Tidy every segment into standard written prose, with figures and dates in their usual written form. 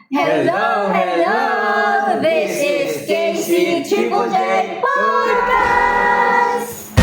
Hello, hello! This is KC Triple J Podcast!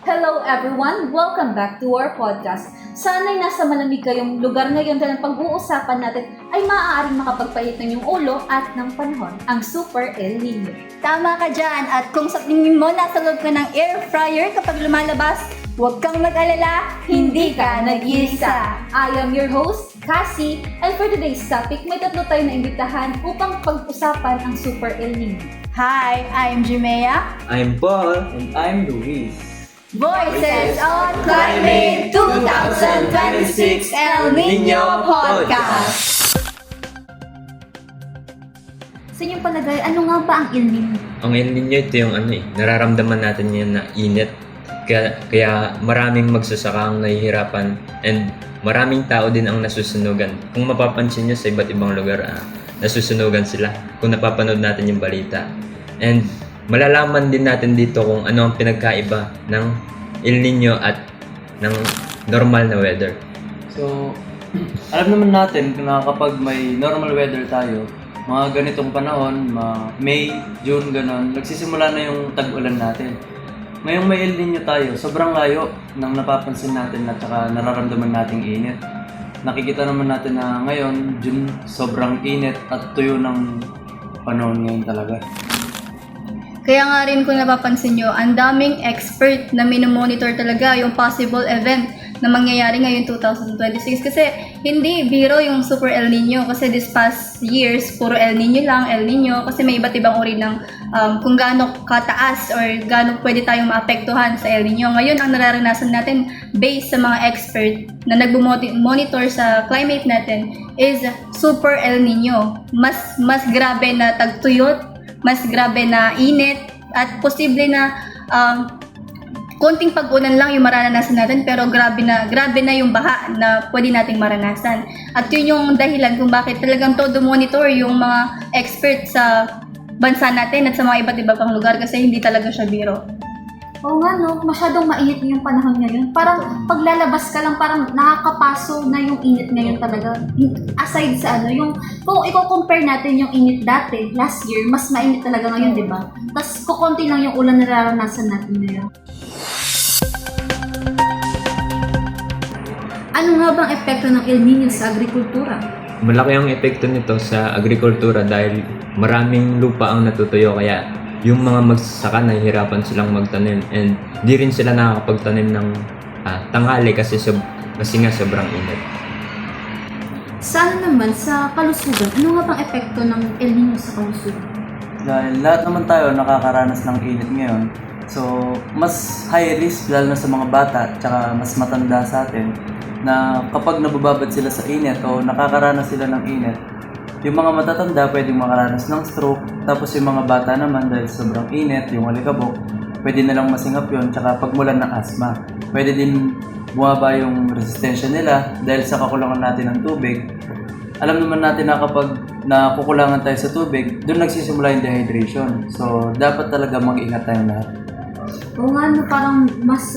Hello everyone! Welcome back to our podcast. Sana'y nasa malamig kayong lugar ngayon dahil ang pag-uusapan natin ay maaaring makapagpalit ng iyong ulo at ng panahon, ang Super El Nino. Tama ka dyan, at kung sa tingin mo nasa loob ka ng air fryer kapag lumalabas, huwag kang mag-alala, hindi ka nag-iisa. I am your host, Cassie, and for today's topic, may tatlo tayo na imbitahan upang pag-usapan ang Super El Nino. Hi, I'm Jimea. I'm Paul. And I'm Luis. Voices on Climate 2026 El Nino Podcast. Sa inyong palagay, ano nga ba ang El Nino? Ang El Nino ito yung nararamdaman natin yun na init. Kaya maraming magsasaka ang nahihirapan and maraming tao din ang nasusunugan. Kung mapapansin nyo sa iba't ibang lugar, nasusunugan sila kung napapanood natin yung balita. And malalaman din natin dito kung ano ang pinagkaiba ng El Nino at ng normal na weather. So, alam naman natin na kapag may normal weather tayo, mga ganitong panahon, May, June, ganon, nagsisimula na yung tag-ulan natin. Ngayong may El Nino tayo, sobrang layo ng napapansin natin at saka nararamdaman nating init. Nakikita naman natin na ngayon, June, sobrang init at tuyo ng panahon ngayon talaga. Kaya nga rin kung napapansin nyo, ang daming expert na minomonitor talaga yung possible event na mangyayari ngayon 2026. Kasi hindi biro yung Super El Nino. Kasi this past years, puro El Nino lang, El Nino. Kasi may iba't ibang uri ng kung gaano kataas or gaano pwede tayong maapektuhan sa El Nino. Ngayon, ang nararanasan natin based sa mga expert na nagmonitor sa climate natin is Super El Nino. Mas grabe na tagtuyot, mas grabe na init, at posible na konting pag-ulan lang yung maranasan natin, pero grabe na yung baha na pwede nating maranasan. At yun yung dahilan kung bakit talagang todo monitor yung mga expert sa bansa natin at sa mga iba't ibang lugar, kasi hindi talaga siya biro. Oo nga no, masyadong mainit yung panahon ngayon. Parang paglalabas ka lang, parang nakakapaso na yung init ngayon talaga. Aside sa yung kung i-compare natin yung init dati, last year, mas mainit talaga ngayon, di ba? Tapos kukunti lang yung ulan na nararanasan natin ngayon. Ano nga bang epekto ng El Nino sa agrikultura? Malaki ang epekto nito sa agrikultura dahil maraming lupa ang natutuyo, kaya yung mga magsasaka nahihirapan silang magtanim and di rin sila nakakapagtanim ng tanghali kasi nga sobrang init. Sana naman sa kalusugan, ano nga bang epekto ng El Nino sa kalusugan? Dahil lahat naman tayo nakakaranas ng init ngayon, so mas high risk lalo na sa mga bata at saka mas matanda sa atin na kapag nabababad sila sa init o nakakaranas sila ng init, yung mga matatanda pwedeng makaranas ng stroke, tapos yung mga bata naman dahil sobrang init, yung alikabok, pwede nilang masingap yun, tsaka pagmulan ng asthma. Pwede din bumaba yung resistensya nila dahil sa kakulangan natin ng tubig. Alam naman natin na kapag nakukulangan tayo sa tubig, doon nagsisimula yung dehydration. So, dapat talaga mag-ingat tayong lahat. Oo nga, no, parang mas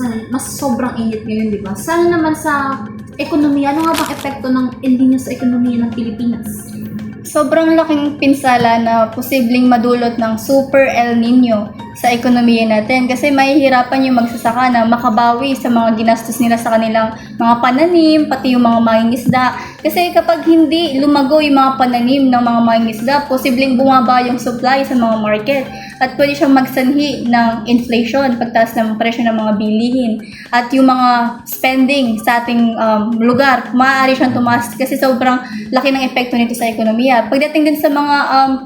sobrang init ngayon, di ba? Sana naman sa ekonomiya, ano nga bang epekto ng El Nino sa ekonomiya ng Pilipinas? Sobrang laking pinsala na posibleng madulot ng Super El Nino sa ekonomiya natin, kasi mahihirapan yung magsasaka na makabawi sa mga ginastos nila sa kanilang mga pananim, pati yung mga mangingisda. Kasi kapag hindi lumago yung mga pananim ng mga mangingisda, posibleng bumaba yung supply sa mga market at pwede siyang magsanhi ng inflation, pagtaas ng presyo ng mga bilihin, at yung mga spending sa ating lugar, maaari siyang tumaas kasi sobrang laki ng epekto nito sa ekonomiya. Pagdating din sa mga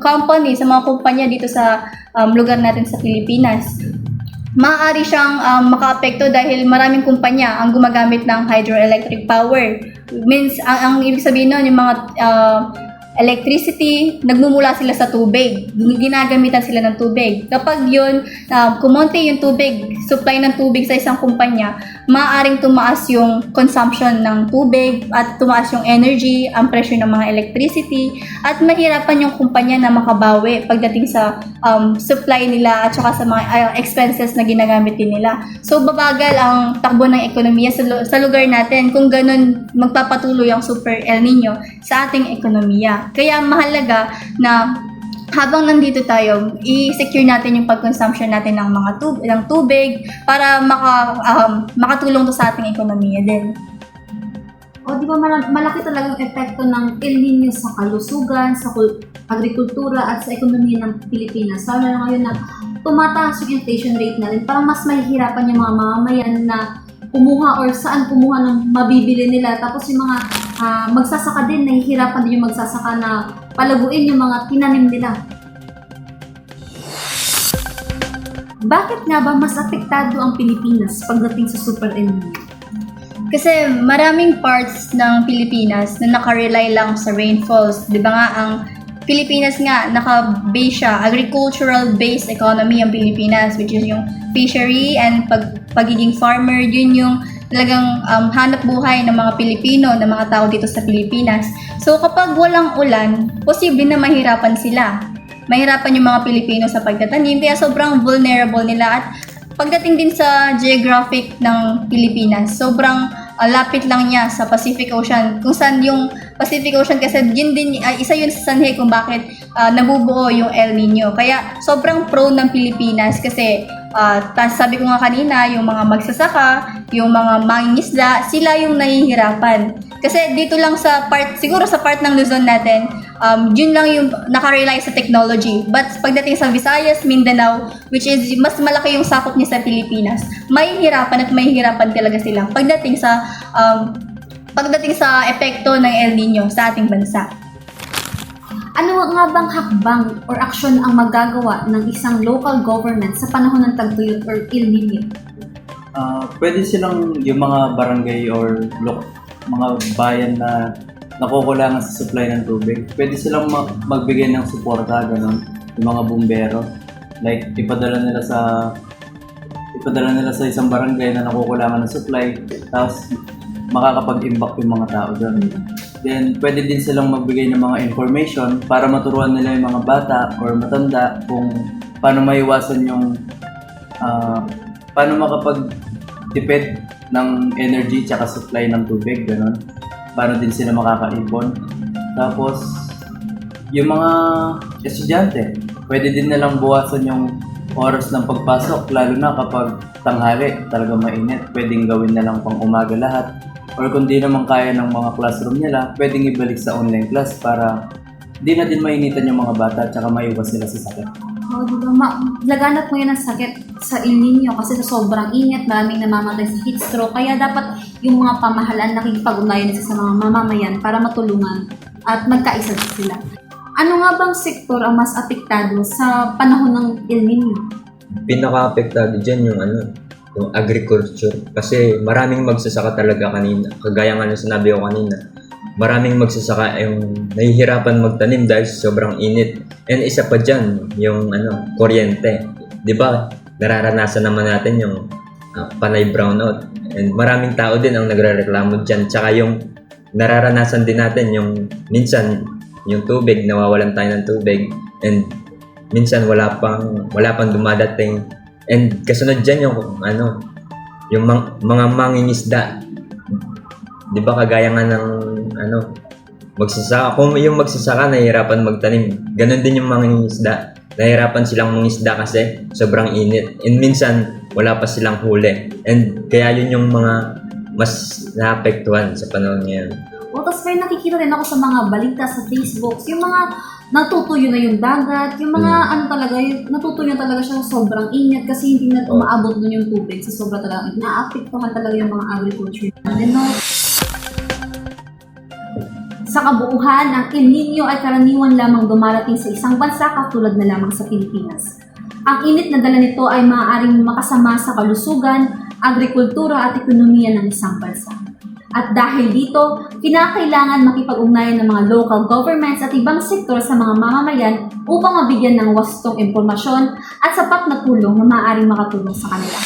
company, sa mga kumpanya dito sa lugar natin sa Pilipinas, maaari siyang makaapekto dahil maraming kumpanya ang gumagamit ng hydroelectric power. Means, ang ibig sabihin nun, yung mga electricity, nagmumula sila sa tubig. Ginagamitan sila ng tubig. Kapag yun, kumonti yung tubig, supply ng tubig sa isang kumpanya, maaaring tumaas yung consumption ng tubig at tumaas yung energy, ang presyo ng mga electricity, at mahirapan yung kumpanya na makabawi pagdating sa supply nila at saka sa mga expenses na ginagamit din nila. So babagal ang takbo ng ekonomiya sa lugar natin kung ganun magpapatuloy ang Super El Nino sa ating ekonomiya. Kaya mahalaga na habang nandito tayo, i-secure natin yung pag-consumption natin ng mga tubig para makatulong to sa ating ekonomiya din. O di ba malaki talagang epekto ng El Nino sa kalusugan, sa agrikultura at sa ekonomiya ng Pilipinas. Lalo na ngayon na tumataas yung inflation rate natin, parang mas mahihirapan yung mga mamamayan na kumuha or saan kumuha ng mabibili nila. Tapos yung mga magsasaka din, nahihirapan din yung magsasaka na palaguin yung mga tinanim nila. Bakit nga ba mas apektado ang Pilipinas pagdating sa Super El Nino? Kasi maraming parts ng Pilipinas na nakarely lang sa rainfalls. Di ba nga, ang Pilipinas nga, naka-base siya, agricultural-based economy ang Pilipinas, which is yung fishery and pagiging farmer. Yun yung talagang hanap buhay ng mga Pilipino, ng mga tao dito sa Pilipinas. So kapag walang ulan, posible na mahirapan sila. Mahirapan yung mga Pilipino sa pagtatanim, kaya sobrang vulnerable nila. At pagdating din sa geographic ng Pilipinas, sobrang lapit lang niya sa Pacific Ocean. Kung saan yung Pacific Ocean kasi yun din, isa yun sa sanhi kung bakit nabubuo yung El Nino. Kaya sobrang prone ng Pilipinas kasi sabi ko nga kanina, yung mga magsasaka, yung mga mangingisda, sila yung nahihirapan. Kasi dito lang sa siguro sa part ng Luzon natin, yun lang yung nakarely sa technology. But pagdating sa Visayas, Mindanao, which is mas malaki yung sakop niya sa Pilipinas, mahihirapan talaga sila pagdating sa epekto ng El Nino sa ating bansa. Ano nga bang hakbang or aksyon ang magagawa ng isang local government sa panahon ng tagtuyot or El Nino? Pwede silang yung mga barangay or mga bayan na nakukulangan sa supply ng tubig. Pwede silang magbigay ng suporta, ganun, yung mga bumbero. Like, ipadala nila sa isang barangay na nakukulangan ng supply, tapos makakapag-imbak yung mga tao doon. Then, pwede din silang magbigay ng mga information para maturuan nila yung mga bata or matanda kung paano maiwasan yung paano makapag-tipid ng energy tsaka supply ng tubig, gano'n. Paano din sila makakaipon. Tapos, yung mga estudyante, pwede din nilang buwasan yung oras ng pagpasok, lalo na kapag tanghali, talaga mainit. Pwedeng gawin na lang pang umaga lahat. Or kung di naman kaya ng mga classroom nila, pwedeng ibalik sa online class para di na din mainitan yung mga bata at saka maiwas sila sa sakit. Diba? Laganap mo yan ang sakit sa El Nino kasi sa sobrang init, maraming namamatay sa heat stroke. Kaya dapat yung mga pamahalaan nakikipag-ugnayan sa mga mamamayan para matulungan at magkaisa sila. Ano nga bang sektor ang mas apektado sa panahon ng El Nino? Pinaka-apektado dyan yung yung agriculture. Kasi maraming magsasaka talaga kanina. Kagaya nga ng sinabi ko kanina, maraming magsasaka yung nahihirapan magtanim dahil sobrang init. And isa pa dyan, yung kuryente. Di ba? Nararanasan naman natin yung panay brownout. And maraming tao din ang nagrereklamo dyan. Tsaka yung nararanasan din natin yung minsan yung tubig, nawawalan tayo ng tubig. And minsan wala pang dumadating. And kasunod dyan yung mga mangingisda. Di ba kagaya nga ng magsasaka. Kung yung magsasaka nahihirapan magtanim, ganun din yung mangingisda. Nahihirapan silang mangisda kasi sobrang init. And minsan wala pa silang huli. And kaya yun yung mga mas naapektuhan sa panahon ngayon. Tapos may nakikita rin ako sa mga balita sa Facebook, yung mga natutuyo na yung dagat, yung mga natutuyo talaga siya sa sobrang init kasi hindi na umaabot nun yung tubig sa sobra talaga. Naapektuhan talaga yung mga agriculture. Sa kabuuhan, ang El Nino ay karaniwan lamang dumarating sa isang bansa katulad na lamang sa Pilipinas. Ang init na dala nito ay maaaring makasama sa kalusugan, agrikultura at ekonomiya ng isang bansa. At dahil dito, kinakailangan makipag-ugnayan ng mga local governments at ibang sektor sa mga mamamayan upang mabigyan ng wastong impormasyon at sapat na tulong na maaaring makatulong sa kanila.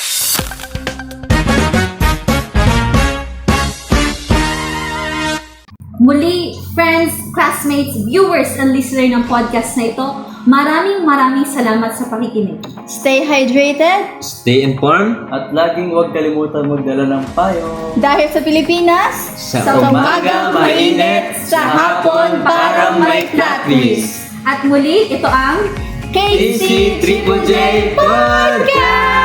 Muli, friends, classmates, viewers, and listener ng podcast na ito, maraming salamat sa pakikinig. Stay hydrated Stay informed. At laging huwag kalimutan magdala ng payo. dahil sa Pilipinas, Sa umaga mainit, sa hapon parang may plot twist. At muli, ito ang KC Triple J Podcast!